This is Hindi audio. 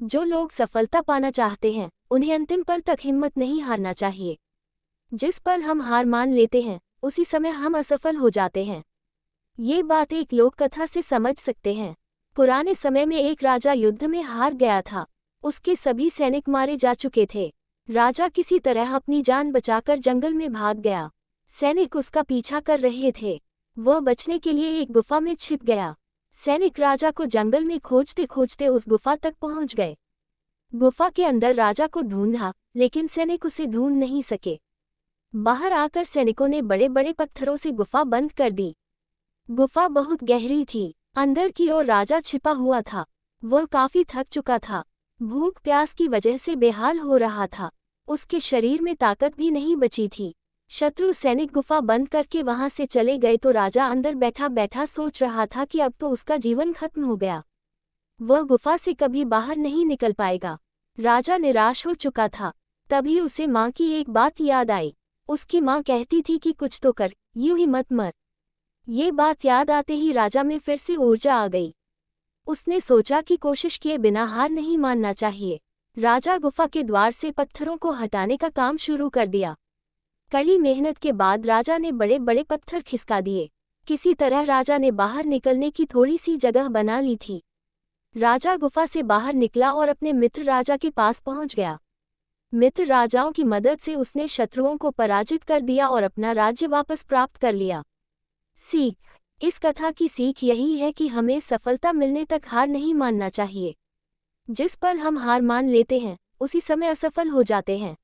जो लोग सफलता पाना चाहते हैं उन्हें अंतिम पल तक हिम्मत नहीं हारना चाहिए। जिस पल हम हार मान लेते हैं उसी समय हम असफल हो जाते हैं। ये बात एक लोक कथा से समझ सकते हैं। पुराने समय में एक राजा युद्ध में हार गया था। उसके सभी सैनिक मारे जा चुके थे। राजा किसी तरह अपनी जान बचाकर जंगल में भाग गया। सैनिक उसका पीछा कर रहे थे। वह बचने के लिए एक गुफा में छिप गया। सैनिक राजा को जंगल में खोजते खोजते उस गुफा तक पहुंच गए। गुफा के अंदर राजा को ढूंढा, लेकिन सैनिक उसे ढूंढ नहीं सके। बाहर आकर सैनिकों ने बड़े बड़े पत्थरों से गुफा बंद कर दी। गुफा बहुत गहरी थी। अंदर की ओर राजा छिपा हुआ था। वह काफी थक चुका था। भूख प्यास की वजह से बेहाल हो रहा था। उसके शरीर में ताकत भी नहीं बची थी। शत्रु सैनिक गुफा बंद करके वहां से चले गए तो राजा अंदर बैठा बैठा सोच रहा था कि अब तो उसका जीवन खत्म हो गया। वह गुफा से कभी बाहर नहीं निकल पाएगा। राजा निराश हो चुका था। तभी उसे माँ की एक बात याद आई। उसकी माँ कहती थी कि कुछ तो कर, यूं ही मत मर। ये बात याद आते ही राजा में फिर से ऊर्जा आ गई। उसने सोचा कि कोशिश किए बिना हार नहीं मानना चाहिए। राजा गुफा के द्वार से पत्थरों को हटाने का काम शुरू कर दिया। कड़ी मेहनत के बाद राजा ने बड़े बड़े पत्थर खिसका दिए। किसी तरह राजा ने बाहर निकलने की थोड़ी सी जगह बना ली थी। राजा गुफा से बाहर निकला और अपने मित्र राजा के पास पहुंच गया। मित्र राजाओं की मदद से उसने शत्रुओं को पराजित कर दिया और अपना राज्य वापस प्राप्त कर लिया। सीख: इस कथा की सीख यही है कि हमें सफलता मिलने तक हार नहीं मानना चाहिए। जिस पल हम हार मान लेते हैं उसी समय असफल हो जाते हैं।